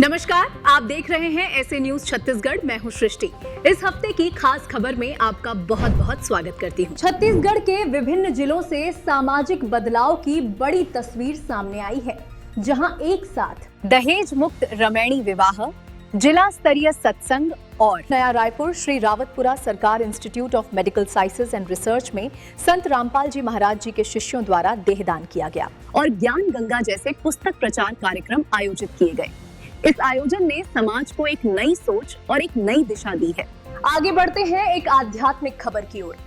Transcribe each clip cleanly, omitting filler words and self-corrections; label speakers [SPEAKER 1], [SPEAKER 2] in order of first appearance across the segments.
[SPEAKER 1] नमस्कार, आप देख रहे हैं ऐसे न्यूज छत्तीसगढ़। मैं हूं सृष्टि। इस हफ्ते की खास खबर में आपका बहुत बहुत स्वागत करती हूं। छत्तीसगढ़ के विभिन्न जिलों से सामाजिक बदलाव की बड़ी तस्वीर सामने आई है, जहां एक साथ दहेज मुक्त रमैणी विवाह, जिला स्तरीय सत्संग और नया रायपुर श्री रावतपुरा सरकार institute of medical sciences and research में संत रामपाल जी महाराज जी के शिष्यों द्वारा देहदान किया गया और ज्ञान गंगा जैसे पुस्तक प्रचार कार्यक्रम आयोजित किए गए। इस आयोजन ने समाज को एक नई सोच और एक नई दिशा दी है। आगे बढ़ते हैं एक आध्यात्मिक खबर की ओर।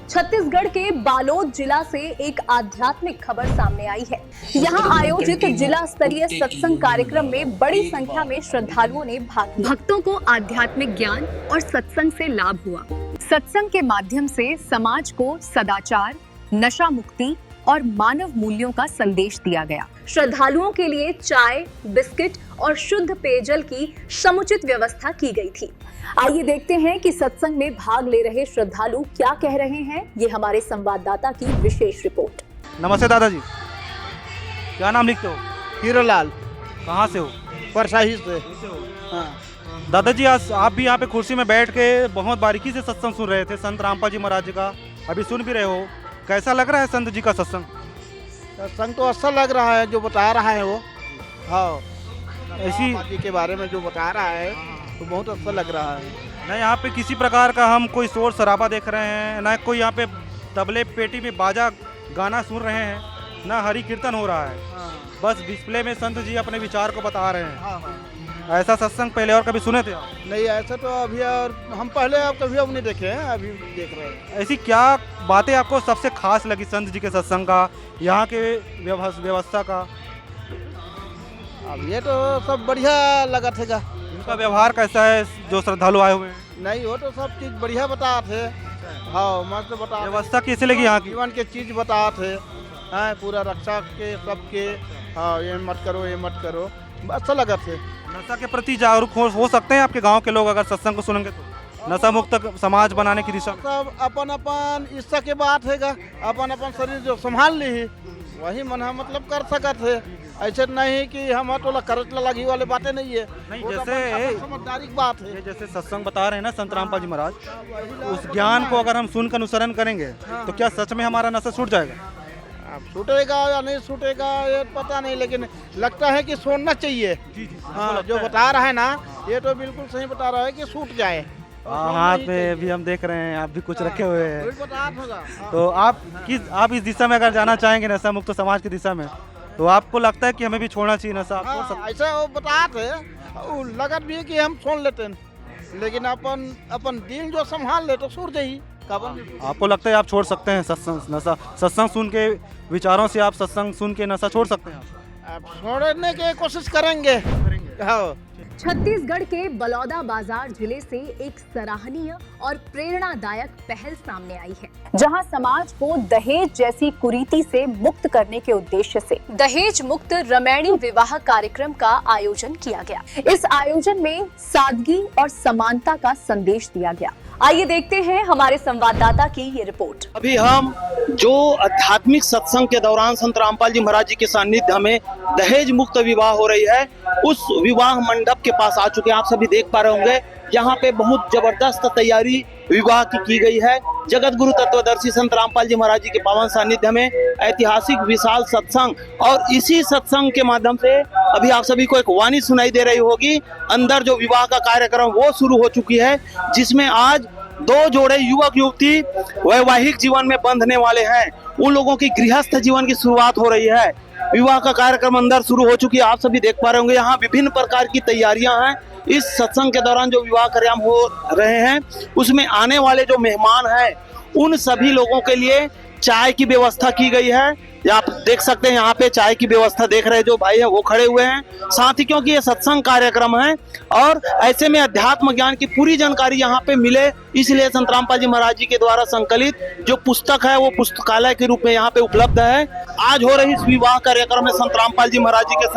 [SPEAKER 1] छत्तीसगढ़ के बालोद जिला से एक आध्यात्मिक खबर सामने आई है। यहाँ आयोजित जिला स्तरीय सत्संग कार्यक्रम में बड़ी संख्या में श्रद्धालुओं ने भाग लिया। भक्तों को आध्यात्मिक ज्ञान और सत्संग से लाभ हुआ। सत्संग के माध्यम से समाज को सदाचार, नशा मुक्ति और मानव मूल्यों का संदेश दिया गया। श्रद्धालुओं के लिए चाय, बिस्किट और शुद्ध पेयजल की समुचित व्यवस्था की गई थी। आइए देखते हैं कि सत्संग में भाग ले रहे श्रद्धालु क्या कह रहे हैं। ये हमारे संवाददाता की विशेष रिपोर्ट।
[SPEAKER 2] नमस्ते दादाजी, क्या नाम लिखते हो?
[SPEAKER 3] हीरोलाल।
[SPEAKER 2] कहाँ से हो?
[SPEAKER 3] परसाही से।
[SPEAKER 2] हाँ। दादाजी, आज आप भी यहाँ पे कुर्सी में बैठ के बहुत बारीकी से सत्संग सुन रहे थे संत रामपाल जी महाराज जी का, अभी सुन भी रहे हो। कैसा लग रहा है संत जी का सत्संग?
[SPEAKER 3] सत्संग तो अच्छा लग रहा है, जो बता रहा है वो। हाँ,
[SPEAKER 2] ऐसी
[SPEAKER 3] जी के बारे में जो बता रहा है तो बहुत अच्छा लग रहा है।
[SPEAKER 2] न यहाँ पे किसी प्रकार का हम कोई शोर शराबा देख रहे हैं, न कोई यहाँ पे तबले पेटी में बाजा गाना सुन रहे हैं, न हरि कीर्तन हो रहा है। बस डिस्प्ले में संत जी अपने विचार को बता रहे हैं। ऐसा सत्संग पहले और कभी सुने थे आप?
[SPEAKER 3] नहीं, ऐसा तो अभी और हम पहले आप कभी अब नहीं देखे हैं, अभी देख रहे हैं।
[SPEAKER 2] ऐसी क्या बातें आपको सबसे खास लगी संत जी के सत्संग का, यहाँ के व्यवस्था का?
[SPEAKER 3] अब ये तो सब बढ़िया लगा थे।
[SPEAKER 2] उनका व्यवहार कैसा है जो श्रद्धालु आए हुए हैं?
[SPEAKER 3] नहीं, वो तो सब चीज़ बढ़िया बता थे। हाँ, मस्त बता।
[SPEAKER 2] व्यवस्था कैसे लगी यहाँ की?
[SPEAKER 3] जीवन के चीज़ बता थे। हाँ, पूरा रक्षा के सबके। हाँ, ये मत करो, ये मत करो, अच्छा लगा थे।
[SPEAKER 2] नशा के प्रति जागरूक हो सकते हैं आपके गांव के लोग अगर सत्संग को सुनेंगे तो? नशा मुक्त समाज बनाने की दिशा में
[SPEAKER 3] सब अपन अपन इच्छा के बात है। अपन अपन शरीर जो संभाल ली वही मन मतलब कर सकत है। ऐसे नहीं कि हम तो करत लगी वाले बातें नहीं है।
[SPEAKER 2] नहीं,
[SPEAKER 3] वो तो
[SPEAKER 2] जैसे
[SPEAKER 3] अपन समझदारी की बात है।
[SPEAKER 2] ये जैसे सत्संग बता रहे हैं ना संत रामपाल जी महाराज, उस ज्ञान को अगर हम सुनकर अनुसरण करेंगे तो क्या सच में हमारा नशा छूट जाएगा?
[SPEAKER 3] अब छूटेगा या नहीं छूटेगा ये पता नहीं, लेकिन लगता है कि छोड़ना चाहिए। हाँ, जो बता रहा है ना ये तो बिल्कुल सही बता रहा है कि छूट जाए।
[SPEAKER 2] हाथ में भी हम देख रहे हैं आप भी कुछ रखे हुए हैं,
[SPEAKER 3] होगा।
[SPEAKER 2] तो आप इस दिशा में अगर जाना चाहेंगे नशा मुक्त समाज की दिशा में, तो आपको लगता है कि हमें भी छोड़ना चाहिए नशा?
[SPEAKER 3] ऐसा वो बताते लगत भी कि हम छोड़ लेते हैं, लेकिन अपन दिल जो संभाल ले तो छूट जाई।
[SPEAKER 2] आपको लगता है आप छोड़ सकते हैं नशा? सत्संग सुन के विचारों से आप सत्संग सुन के नशा छोड़ सकते हैं?
[SPEAKER 3] आप छोड़ने की कोशिश करेंगे। हाँ।
[SPEAKER 1] छत्तीसगढ़ के बलौदा बाजार जिले से एक सराहनीय और प्रेरणादायक पहल सामने आई है, जहां समाज को दहेज जैसी कुरीति से मुक्त करने के उद्देश्य से दहेज मुक्त रमैणी विवाह कार्यक्रम का आयोजन किया गया। इस आयोजन में सादगी और समानता का संदेश दिया गया। आइए देखते हैं हमारे संवाददाता की ये रिपोर्ट।
[SPEAKER 4] अभी हम जो आध्यात्मिक सत्संग के दौरान संत रामपाल जी महाराज जी के सानिध्य में दहेज मुक्त विवाह हो रही है, उस विवाह मंडप के पास आ चुके हैं। आप सभी देख पा रहे होंगे यहाँ पे बहुत जबरदस्त तैयारी विवाह की गई है। जगत गुरु तत्वदर्शी संत रामपाल जी महाराज जी के पावन सानिध्य में ऐतिहासिक विशाल सत्संग, और इसी सत्संग के माध्यम से अभी आप सभी को एक वाणी सुनाई दे रही होगी। अंदर जो विवाह का कार्यक्रम वो शुरू हो चुकी है, जिसमें आज दो जोड़े युवक युवती वैवाहिक जीवन में बंधने वाले हैं। उन लोगों की गृहस्थ जीवन की शुरुआत हो रही है। विवाह का कार्यक्रम अंदर शुरू हो चुकी है। आप सभी देख पा रहे होंगे यहाँ विभिन्न प्रकार की तैयारियां हैं। इस सत्संग के दौरान जो विवाह कार्यक्रम हो रहे हैं उसमें आने वाले जो मेहमान हैं उन सभी लोगों के लिए चाय की व्यवस्था की गई है। आप देख सकते हैं यहाँ पे चाय की व्यवस्था देख रहे हैं जो भाई है वो खड़े हुए हैं। साथ ही क्योंकि ये सत्संग कार्यक्रम है और ऐसे में अध्यात्म ज्ञान की पूरी जानकारी यहाँ पे मिले, इसलिए संत रामपाल जी महाराज जी के द्वारा संकलित जो पुस्तक है वो पुस्तकालय के रूप में यहाँ पे उपलब्ध है। आज हो रही इस विवाह कार्यक्रम में संत रामपाल जी महाराज जी के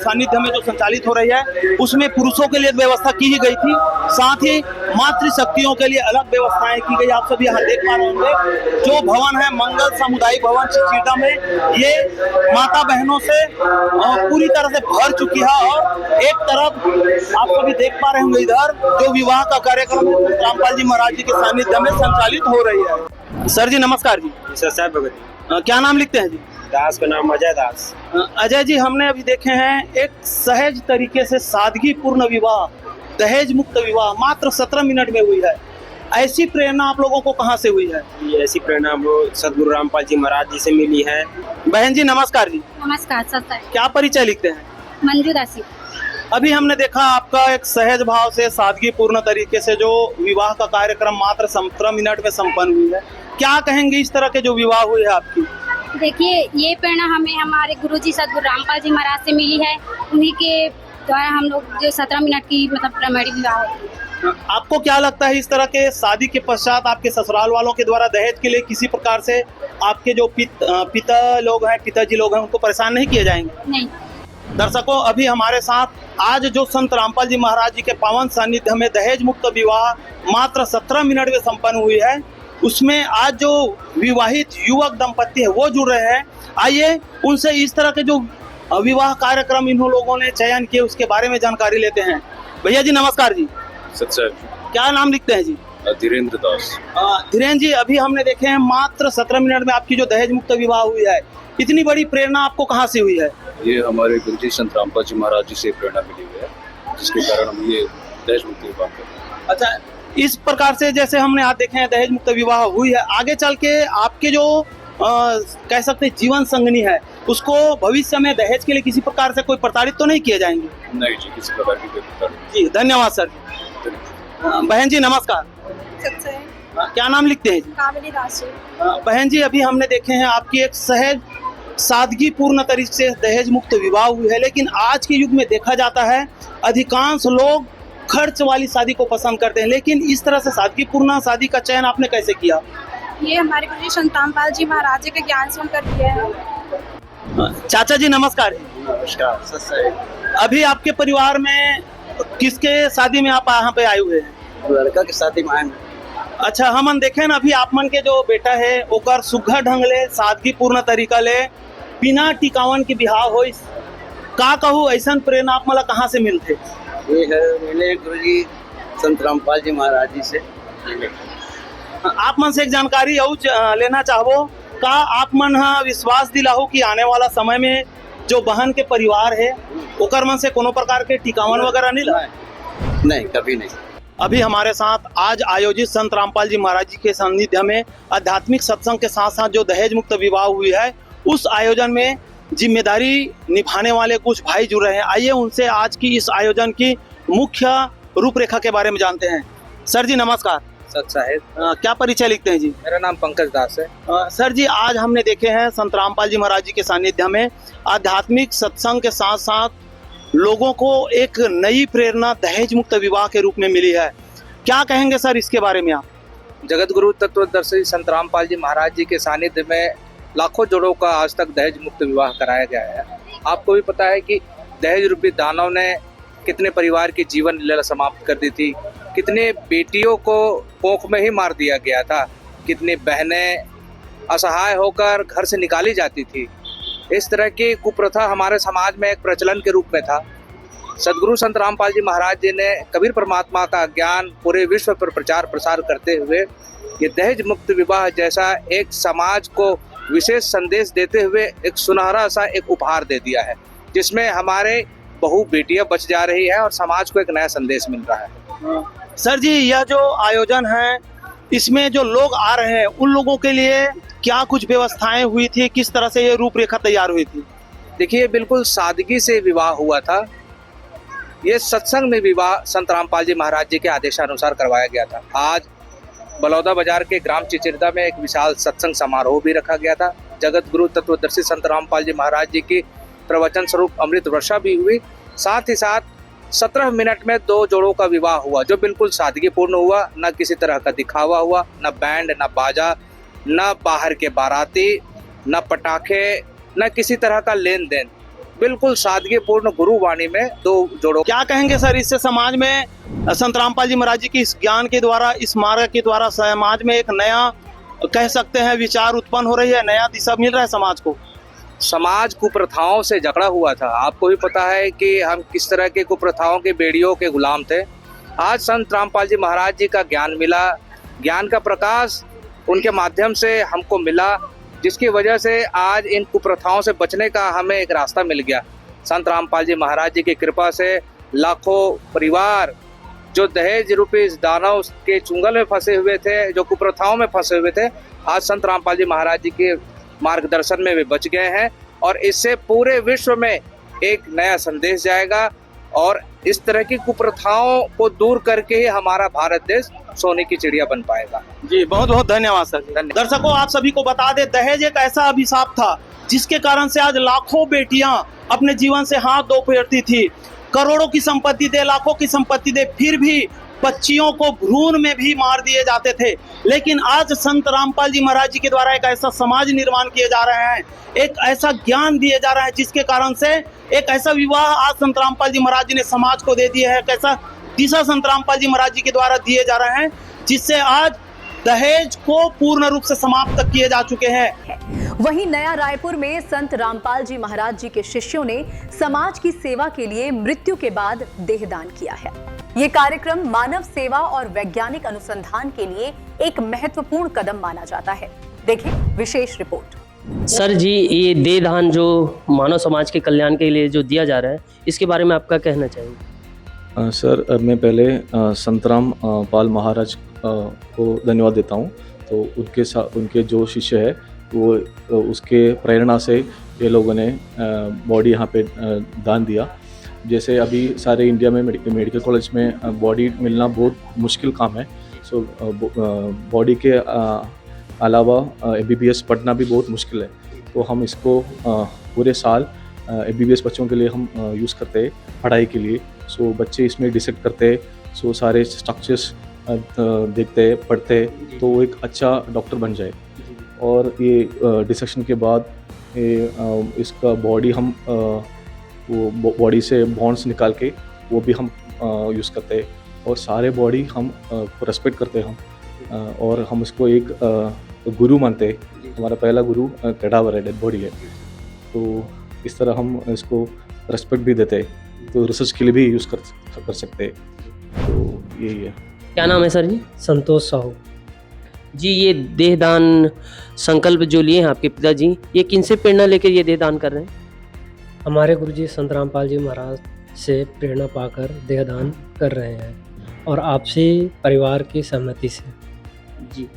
[SPEAKER 4] सानिध्य में जो संचालित हो रही है उसमें पुरुषों के लिए व्यवस्था की ही गई थी, साथ ही मातृशक्तियों के लिए अलग व्यवस्थाएं की गई। आप सभी यहाँ देख पा रहे होंगे जो भवन है मंगल सामुदायिक भवन चिचीडा में, ये माता बहनों से पूरी तरह से भर चुकी है। और एक तरफ आप सभी देख पा रहे होंगे इधर जो विवाह का कार्यक्रम रामपाल जी महाराज जी के सानिध्य में संचालित हो रही है। सर जी नमस्कार जी।
[SPEAKER 5] सर साहब भगत
[SPEAKER 4] क्या नाम लिखते हैं जी?
[SPEAKER 5] दास का नाम अजय दास।
[SPEAKER 4] अजय जी, हमने अभी देखे हैं एक सहज तरीके से सादगीपूर्ण विवाह, दहेज मुक्त विवाह मात्र 17 मिनट में हुई है। ऐसी प्रेरणा आप लोगों को कहाँ से हुई है?
[SPEAKER 5] ये ऐसी प्रेरणा हमको सदगुरु रामपाल जी महाराज जी से मिली है।
[SPEAKER 4] बहन जी नमस्कार जी।
[SPEAKER 6] नमस्कार सर।
[SPEAKER 4] क्या परिचय लिखते हैं?
[SPEAKER 6] मंजू दासी।
[SPEAKER 4] अभी हमने देखा आपका एक सहज भाव से सादगीपूर्ण तरीके से जो विवाह का कार्यक्रम मात्र 17 मिनट में संपन्न हुई है। क्या कहेंगे इस तरह के जो विवाह हुई है आपकी?
[SPEAKER 6] देखिए, ये प्रेरणा हमें हमारे गुरुजी सदगुरु रामपाल जी महाराज से मिली है। उन्हीं के द्वारा हम लोग जो 17 मिनट की मतलब प्रेमणी विवाह होती है।
[SPEAKER 4] आपको क्या लगता है इस तरह के शादी के पश्चात आपके ससुराल वालों के द्वारा दहेज के लिए किसी प्रकार से आपके जो पिताजी लोग हैं उनको परेशान नहीं किए जाएंगे?
[SPEAKER 6] नहीं।
[SPEAKER 4] दर्शकों, अभी हमारे साथ आज जो संत रामपाल जी महाराज जी के पावन सानिध्य में दहेज मुक्त विवाह मात्र 17 मिनट में संपन्न हुई है, उसमें आज जो विवाहित युवक दंपति है वो जुड़ रहे हैं। आइए उनसे इस तरह के जो विवाह कार्यक्रम इन लोगों ने चयन किए उसके बारे में जानकारी लेते हैं। भैया जी नमस्कार जी।
[SPEAKER 7] सर
[SPEAKER 4] क्या नाम लिखते हैं जी?
[SPEAKER 7] धीरेन्द्र दास।
[SPEAKER 4] धीरेन्द्र जी, अभी हमने देखे हैं मात्र 17 मिनट में आपकी जो दहेज मुक्त विवाह हुई है, इतनी बड़ी प्रेरणा आपको कहाँ से हुई है?
[SPEAKER 7] ये हमारे गुरुजी संत रामपाल जी महाराज जी से प्रेरणा मिली हुई है, जिसके कारण हम ये दहेज मुक्त विवाह कर रहे हैं।
[SPEAKER 4] अच्छा, इस प्रकार से जैसे हमने आज देखे हैं दहेज मुक्त विवाह हुई है, आगे चल के आपके जो कह सकते हैं जीवन संगनी है उसको भविष्य में दहेज के लिए किसी प्रकार से कोई प्रताड़ित तो नहीं किए जाएंगे?
[SPEAKER 7] नहीं जी, किसी प्रकार की कोई प्रताड़ित।
[SPEAKER 4] जी धन्यवाद सर। बहन जी नमस्कार। क्या नाम लिखते हैं जी?
[SPEAKER 6] कामिनी दास।
[SPEAKER 4] बहन जी, अभी हमने देखे हैं आपकी एक सहज सादगीपूर्ण तरीके से दहेज मुक्त विवाह हुई है, लेकिन आज के युग में देखा जाता है अधिकांश लोग खर्च वाली शादी को पसंद करते हैं, लेकिन इस तरह से सादगीपूर्ण शादी का चयन आपने कैसे किया?
[SPEAKER 6] ये हमारे गुरुजी संत रामपाल जी महाराज जी के ज्ञान से कर किया है।
[SPEAKER 4] चाचा जी नमस्कार।
[SPEAKER 5] नमस्कार।
[SPEAKER 4] अभी आपके परिवार में किसके शादी में आप यहाँ पे आए हुए हैं?
[SPEAKER 5] लड़का के शादी में आए।
[SPEAKER 4] अच्छा, हमन देखे ना अभी आप मन के जो बेटा है ओकर सुघर ढंग ले सादगीपूर्ण तरीका ले बिना टिकावन के बिहार हो, का कहूँ ऐसा प्रेरणा आप मला कहाँ से मिलते?
[SPEAKER 5] ये है मिले गुरुजी संत रामपाल जी महाराज जी से।
[SPEAKER 4] आप मन से एक जानकारी और लेना चाहबो का आप मन विश्वास दिलाहो कि आने वाला समय में जो बहन के परिवार है ओकर मन से कोनो प्रकार के टिकावन वगैरह नहीं लाए?
[SPEAKER 5] नहीं, कभी नहीं।
[SPEAKER 4] अभी हमारे साथ आज आयोजित संत रामपाल जी महाराज जी के सानिध्य में आध्यात्मिक सत्संग के साथ साथ जो दहेज मुक्त विवाह हुई है उस आयोजन में जिम्मेदारी निभाने वाले कुछ भाई जुड़ रहे हैं। आइए उनसे आज की इस आयोजन की मुख्य रूपरेखा के बारे में जानते हैं। सर जी नमस्कार।
[SPEAKER 5] सत साहेब।
[SPEAKER 4] क्या परिचय लिखते हैं जी?
[SPEAKER 5] मेरा नाम पंकज दास है।
[SPEAKER 4] सर जी, आज हमने देखे हैं संत रामपाल जी महाराज जी के सानिध्य में आध्यात्मिक सत्संग के साथ साथ लोगों को एक नई प्रेरणा दहेज मुक्त विवाह के रूप में मिली है। क्या कहेंगे सर इसके बारे में आप?
[SPEAKER 8] जगत गुरु तत्वदर्शी संत रामपाल जी महाराज जी के सानिध्य में लाखों जोड़ों का आज तक दहेज मुक्त विवाह कराया गया है। आपको भी पता है कि दहेज रूपी दानव ने कितने परिवार की जीवन लीला समाप्त कर दी थी, कितने बेटियों को कोख में ही मार दिया गया था, कितनी बहनें असहाय होकर घर से निकाली जाती थी। इस तरह की कुप्रथा हमारे समाज में एक प्रचलन के रूप में था। सदगुरु संत रामपाल जी महाराज जी ने कबीर परमात्मा का ज्ञान पूरे विश्व पर प्रचार प्रसार करते हुए ये दहेज मुक्त विवाह जैसा एक समाज को विशेष संदेश देते हुए एक सुनहरा सा एक उपहार दे दिया है, जिसमें हमारे बहु बेटियां बच जा रही है और समाज को एक नया संदेश मिल रहा है।
[SPEAKER 4] सर जी, यह जो आयोजन है इसमें जो लोग आ रहे हैं उन लोगों के लिए क्या कुछ व्यवस्थाएं हुई थी, किस तरह से ये रूपरेखा तैयार हुई थी?
[SPEAKER 8] देखिए, बिल्कुल सादगी से विवाह हुआ था। ये सत्संग में विवाह संत रामपाल जी महाराज जी के आदेशानुसार करवाया गया था। आज बलौदा बाजार के ग्राम चिचिरदा में एक विशाल सत्संग समारोह भी रखा गया था। जगत गुरु तत्वदर्शी संत रामपाल जी महाराज जी की प्रवचन स्वरूप अमृत वर्षा भी हुई। साथ ही साथ 17 मिनट में 2 जोड़ों का विवाह हुआ, जो बिल्कुल सादगीपूर्ण हुआ। न किसी तरह का दिखावा हुआ, न बैंड, न बाजा, न बाहर के बाराती, न पटाखे, न किसी तरह का लेन देन। बिल्कुल सादगीपूर्ण गुरुवाणी में 2 जोड़ों।
[SPEAKER 4] क्या कहेंगे सर, इससे समाज में संत रामपाल जी महाराज जी की इस ज्ञान के द्वारा, इस मार्ग के द्वारा समाज में एक नया कह सकते हैं विचार उत्पन्न हो रही है, नया दिशा मिल रहा है समाज को?
[SPEAKER 8] समाज कुप्रथाओं से जकड़ा हुआ था। आपको भी पता है कि हम किस तरह के कुप्रथाओं के बेड़ियों के गुलाम थे। आज संत रामपाल जी महाराज जी का ज्ञान मिला, ज्ञान का प्रकाश उनके माध्यम से हमको मिला, जिसकी वजह से आज इन कुप्रथाओं से बचने का हमें एक रास्ता मिल गया। संत रामपाल जी महाराज जी की कृपा से लाखों परिवार जो दहेज रूपी इस दानव के चुंगल में फंसे हुए थे, जो कुप्रथाओं में फंसे हुए थे, आज संत रामपाल जी महाराज जी के मार्गदर्शन में वे बच गए हैं। और इससे पूरे विश्व में एक नया संदेश जाएगा और इस तरह की कुप्रथाओं को दूर करके ही हमारा भारत देश सोने की चिड़िया बन पाएगा।
[SPEAKER 4] जी बहुत बहुत धन्यवाद सर। दर्शकों, आप सभी को बता दें, दहेज एक ऐसा अभिशाप था जिसके कारण से आज लाखों बेटियां अपने जीवन से हाथ धो फेरती थी। करोड़ों की संपत्ति दे, लाखों की संपत्ति दे, फिर भी बच्चियों को भ्रूण में भी मार दिए जाते थे। लेकिन आज संत रामपाल जी महाराज जी के द्वारा एक ऐसा समाज निर्माण किए जा रहे हैं, एक ऐसा ज्ञान दिए जा रहा है जिसके कारण से एक ऐसा विवाह आज संत रामपाल जी महाराज जी ने समाज को दे दिया है। एक ऐसा दिशा संत रामपाल जी महाराज जी के द्वारा दिए जा रहे हैं जिससे आज दहेज को पूर्ण रूप से समाप्त किए जा चुके हैं।
[SPEAKER 1] वहीं नया रायपुर में संत रामपाल जी महाराज जी के शिष्यों ने समाज की सेवा के लिए मृत्यु के बाद देहदान किया है। ये कार्यक्रम मानव सेवा और वैज्ञानिक अनुसंधान के लिए एक महत्वपूर्ण कदम माना जाता है। देखें विशेष रिपोर्ट।
[SPEAKER 9] सर जी, ये देहदान जो मानव समाज के कल्याण के लिए जो दिया जा रहा है, इसके बारे में आपका कहना चाहिए?
[SPEAKER 10] सर, मैं पहले संत रामपाल महाराज को धन्यवाद देता हूँ। तो उनके साथ उनके जो शिष्य है वो उसके प्रेरणा से ये लोगों ने बॉडी यहाँ पे दान दिया। जैसे अभी सारे इंडिया में मेडिकल कॉलेज में बॉडी मिलना बहुत मुश्किल काम है। सो बॉडी के अलावा MBBS पढ़ना भी बहुत मुश्किल है। तो हम इसको पूरे साल MBBS बच्चों के लिए हम यूज़ करते हैं पढ़ाई के लिए। सो बच्चे इसमें डिसेक्ट करते हैं, सो सारे स्ट्रक्चर्स देखते पढ़ते तो वो एक अच्छा डॉक्टर बन जाए। और ये डिसेक्शन के बाद इसका बॉडी हम वो बॉडी से बॉन्ड्स निकाल के वो भी हम यूज़ करते हैं। और सारे बॉडी हम रेस्पेक्ट करते हैं हम, और हम इसको एक गुरु मानते हैं। हमारा पहला गुरु कैडावर है, डेड बॉडी है। तो इस तरह हम इसको रेस्पेक्ट भी देते हैं, तो रिसर्च के लिए भी यूज़ कर सकते हैं। तो यही है।
[SPEAKER 9] क्या नाम है सर जी?
[SPEAKER 11] संतोष साहू
[SPEAKER 9] जी। ये देहदान संकल्प जो लिए हैं आपके पिताजी, ये किनसे प्रेरणा लेकर ये देहदान कर रहे हैं?
[SPEAKER 11] हमारे गुरुजी संत रामपाल जी महाराज से प्रेरणा पाकर देहदान कर रहे हैं और आपसी परिवार की सहमति से।
[SPEAKER 9] जी,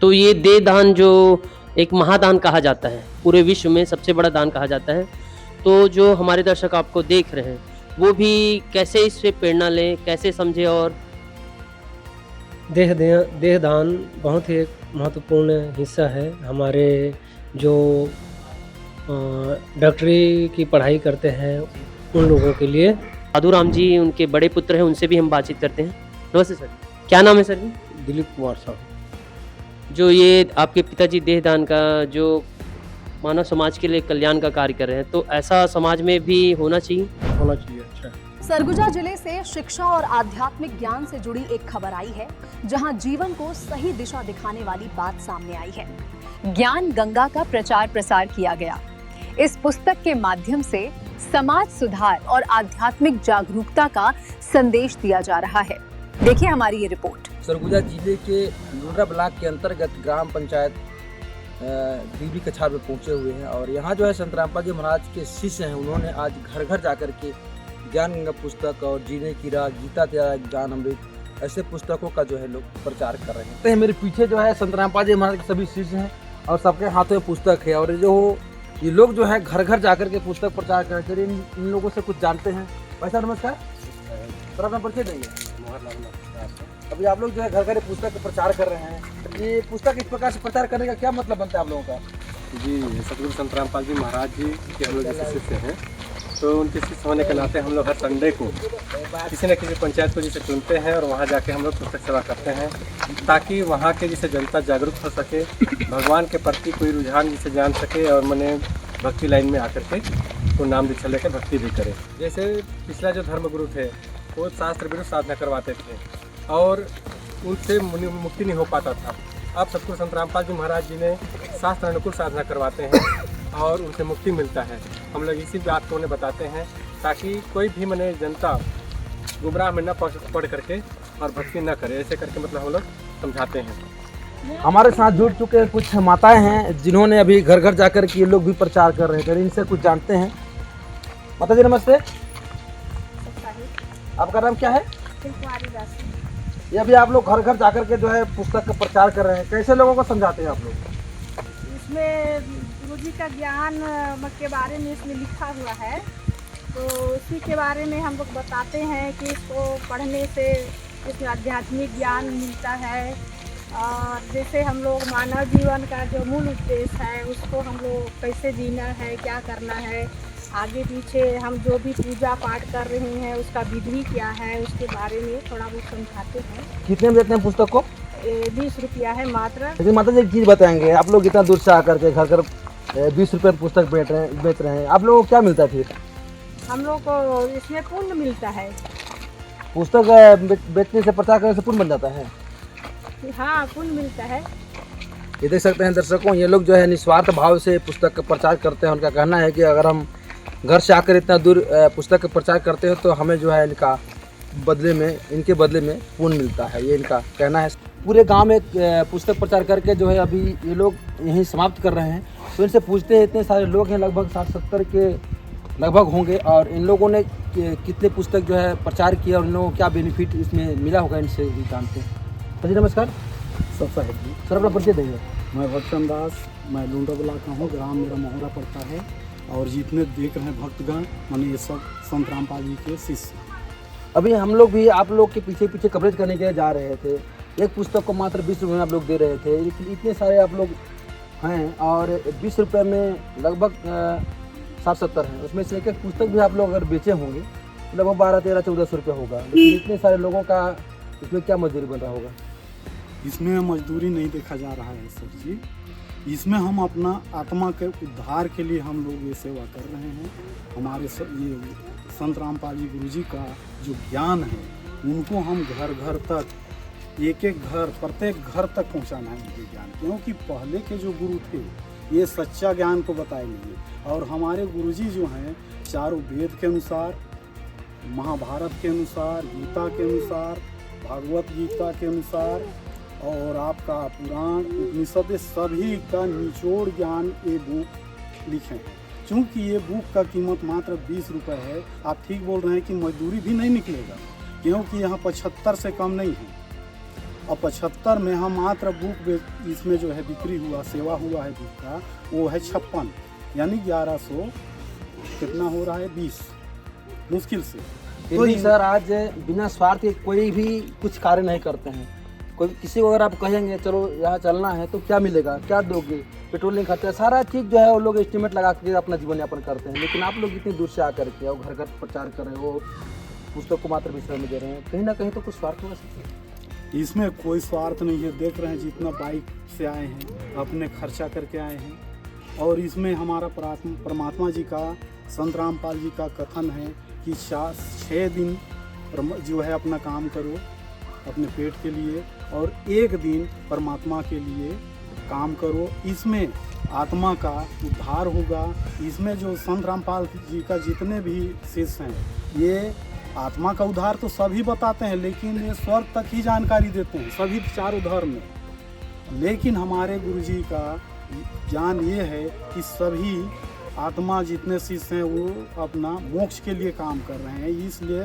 [SPEAKER 9] तो ये देहदान जो एक महादान कहा जाता है, पूरे विश्व में सबसे बड़ा दान कहा जाता है। तो जो हमारे दर्शक आपको देख रहे हैं वो भी कैसे इससे प्रेरणा लें, कैसे समझे? और
[SPEAKER 11] देहदान बहुत ही एक महत्वपूर्ण हिस्सा है। हमारे जो डॉक्टरी की पढ़ाई करते हैं उन लोगों के लिए।
[SPEAKER 9] साधुराम जी उनके बड़े पुत्र हैं, उनसे भी हम बातचीत करते हैं। नमस्ते सर, क्या नाम है सर जी?
[SPEAKER 3] दिलीप कुमार साहब।
[SPEAKER 9] जो ये आपके पिताजी देहदान का जो मानव समाज के लिए कल्याण का कार्य कर रहे हैं, तो ऐसा समाज में भी होना चाहिए?
[SPEAKER 3] होना चाहिए। अच्छा।
[SPEAKER 1] सरगुजा जिले से शिक्षा और आध्यात्मिक ज्ञान से जुड़ी एक खबर आई है, जहां जीवन को सही दिशा दिखाने वाली बात सामने आई है। ज्ञान गंगा का प्रचार प्रसार किया गया। इस पुस्तक के माध्यम से समाज सुधार और आध्यात्मिक जागरूकता का संदेश दिया जा रहा है। देखिए हमारी ये रिपोर्ट।
[SPEAKER 12] सरगुजा जिले के लुंड्रा ब्लॉक के अंतर्गत ग्राम पंचायत दीवी कछार में पहुंचे हुए हैं और यहाँ जो है संत रामपाल जी महाराज के शिष्य हैं, उन्होंने आज घर घर जाकर के ज्ञान गंगा पुस्तक और जीने की राह, गीता तेरा ज्ञान अमृत, ऐसे पुस्तकों का जो है लोग प्रचार कर रहे हैं। मेरे पीछे जो है संत रामपाल जी महाराज के सभी शिष्य हैं और सबके हाथों में पुस्तक है। और जो ये लोग जो है घर घर जाकर के पुस्तक प्रचार करते हैं। इन लोगों से कुछ जानते हैं। भाई साहब नमस्कार, सर अपना परिचय देंगे। अभी आप लोग जो है घर घर पुस्तक का प्रचार कर रहे हैं, ये पुस्तक इस प्रकार से प्रचार करने का क्या मतलब बनता है आप लोगों का?
[SPEAKER 13] जी, सतगुरु संत रामपाल जी महाराज जी के हम लोग जैसे शिष्य हैं, तो उनके शिष्य होने के नाते हम लोग हर संडे को किसी न किसी पंचायत को जिसे चुनते हैं और वहाँ जाके हम लोग पुस्तक सेवा करते हैं, ताकि वहाँ के जिसे जनता जागरूक हो सके, भगवान के प्रति कोई रुझान जिसे जान सके और मने भक्ति लाइन में आकर के तो नाम दीक्षा लेकर भक्ति भी करे। जैसे पिछला जो धर्मगुरु थे वो शास्त्र विरुद्ध साधना करवाते थे और उनसे मुक्ति नहीं हो पाता था। अब सतगुरु संत रामपाल जी महाराज जी ने शास्त्र अनुकूल साधना करवाते हैं और उनसे मुक्ति मिलता है। हम लोग इसी बात को उन्हें बताते हैं ताकि कोई भी मने जनता गुमराह में न पड़ करके और भक्ति न करे, ऐसे करके मतलब हम लोग समझाते हैं।
[SPEAKER 12] हमारे साथ जुड़ चुके कुछ माताएं हैं जिन्होंने अभी घर घर जाकर के ये लोग भी प्रचार कर रहे थे, इनसे कुछ जानते हैं। माता जी नमस्ते, आपका नाम क्या है? ये अभी आप लोग घर घर जाकर के जो है पुस्तक का प्रचार कर रहे हैं, कैसे लोगों को समझाते हैं आप लोग?
[SPEAKER 14] इसमें गुरुजी का ज्ञान के बारे में इसमें लिखा हुआ है, तो उसी के बारे में हम लोग बताते हैं कि इसको पढ़ने से इसमें आध्यात्मिक ज्ञान मिलता है, और जैसे हम लोग मानव जीवन का जो मूल उद्देश्य है उसको हम लोग कैसे जीना है, क्या करना है, आगे पीछे हम जो भी पूजा पाठ कर रहे हैं उसका विधि क्या है, उसके बारे में थोड़ा बहुत समझाते हैं।
[SPEAKER 12] कितने में देते हैं पुस्तक को?
[SPEAKER 14] 20 रुपया है मात्र।
[SPEAKER 12] लेकिन माता जी एक चीज़ बताएंगे, आप लोग इतना दूर से आकर के घर घर 20 रुपये पुस्तक बेच रहे हैं, आप लोगों को क्या मिलता है फिर?
[SPEAKER 14] हम लोग को इसमें पुण्य मिलता है।
[SPEAKER 12] पुस्तक बेचने से प्रचार करने से पुण्य बन जाता है?
[SPEAKER 14] हाँ, पुण्य मिलता है।
[SPEAKER 12] ये देख सकते हैं दर्शकों, ये लोग जो है निस्वार्थ भाव से पुस्तक का प्रचार करते हैं। उनका कहना है कि अगर हम घर से आकर इतना दूर पुस्तक का प्रचार करते हैं तो हमें जो है इनके बदले में पुण्य मिलता है, ये इनका कहना है। पूरे गांव में पुस्तक प्रचार करके जो है अभी ये लोग यहीं समाप्त कर रहे हैं। तो इनसे पूछते हैं, इतने सारे लोग हैं, लगभग 60-70 के लगभग होंगे, और इन लोगों ने कितने पुस्तक जो है प्रचार किया और इन लोगों को क्या बेनिफिट इसमें मिला होगा, इनसे भी जानते हैं। जी नमस्कार
[SPEAKER 15] सर,
[SPEAKER 12] अपना परिचय देंगे।
[SPEAKER 15] मैं भक्तन दास, मैं लुंडा ब्लॉक का हूँ, ग्राम मेरा मोहरा पड़ता है, और जितने देख रहे हैं भक्तगण माने ये सब संत रामपाल जी के शिष्य।
[SPEAKER 12] अभी हम लोग भी आप लोग के पीछे पीछे कवरेज करने के लिए जा रहे थे। एक पुस्तक को मात्र 20 रुपये में आप लोग दे रहे थे, लेकिन इतने सारे आप लोग हैं और 20 रुपये में लगभग 60-70 हैं। उसमें से एक एक पुस्तक भी आप लोग अगर बेचे होंगे तो लगभग 12-13-14 रुपये होगा, लेकिन इतने सारे लोगों का इसमें क्या मजदूरी बन रहा होगा?
[SPEAKER 15] इसमें मजदूरी नहीं देखा जा रहा है सर जी, इसमें हम अपना आत्मा के उद्धार के लिए हम लोग ये सेवा कर रहे हैं। हमारे ये संत रामपाल जी गुरु जी का जो ज्ञान है उनको हम घर घर तक, एक एक घर, प्रत्येक घर तक पहुंचाना है उनके ज्ञान, क्योंकि पहले के जो गुरु थे ये सच्चा ज्ञान को बताएंगे, और हमारे गुरुजी जो हैं चारों वेद के अनुसार, महाभारत के अनुसार, गीता के अनुसार, भागवत गीता के अनुसार और आपका पुराण उपनिषद सभी का निचोड़ ज्ञान ये बुक लिखे हैं। चूँकि ये बुक का कीमत मात्र 20 रुपये है, आप ठीक बोल रहे हैं कि मजदूरी भी नहीं निकलेगा, क्योंकि यहाँ 75 से कम नहीं है, और 75 में हम मात्र बुक इसमें जो है बिक्री हुआ, सेवा हुआ है बुक का, वो है 56, यानी 1100 कितना हो रहा है 20 मुश्किल से।
[SPEAKER 12] तो सर आज बिना स्वार्थ के कोई भी कुछ कार्य नहीं करते हैं। कोई किसी को अगर आप कहेंगे चलो यहाँ चलना है तो क्या मिलेगा, क्या दोगे, पेट्रोलिंग खर्चा, सारा चीज़ जो है वो लोग एस्टिमेट लगा के अपना जीवन यापन करते हैं। लेकिन आप लोग इतनी दूर से आकर के और घर घर प्रचार कर रहे हो, पुस्तक को मात्र 20 रुपये में दे रहे हैं, कहीं ना कहीं तो कुछ स्वार्थ होगा सकता है।
[SPEAKER 15] इसमें कोई स्वार्थ नहीं है। देख रहे हैं जितना बाइक से आए हैं, अपने खर्चा करके आए हैं, और इसमें हमारा परमात्मा जी का, संत रामपाल जी का कथन है कि 6 दिन जो है अपना काम करो अपने पेट के लिए, और 1 दिन परमात्मा के लिए काम करो। इसमें आत्मा का उद्धार होगा। इसमें जो संत रामपाल जी का जितने भी शिष्य हैं, ये आत्मा का उद्धार तो सभी बताते हैं, लेकिन ये स्वर्ग तक ही जानकारी देते हैं सभी चारों धर्म में। लेकिन हमारे गुरुजी का ज्ञान ये है कि सभी आत्मा जितने शिष्य हैं वो अपना मोक्ष के लिए काम कर रहे हैं, इसलिए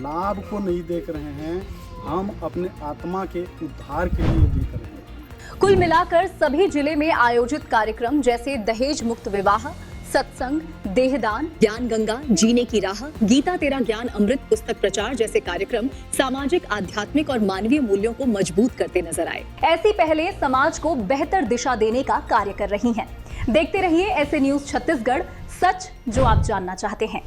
[SPEAKER 15] लाभ को नहीं देख रहे हैं, हम अपने आत्मा के उद्धार के लिए देख रहे हैं।
[SPEAKER 1] कुल मिलाकर सभी जिले में आयोजित कार्यक्रम जैसे दहेज मुक्त विवाह, सत्संग, देहदान, ज्ञान गंगा, जीने की राह, गीता तेरा ज्ञान अमृत पुस्तक प्रचार जैसे कार्यक्रम सामाजिक, आध्यात्मिक और मानवीय मूल्यों को मजबूत करते नजर आए। ऐसी पहले समाज को बेहतर दिशा देने का कार्य कर रही हैं। देखते रहिए ऐसे न्यूज़ छत्तीसगढ़, सच जो आप जानना चाहते हैं।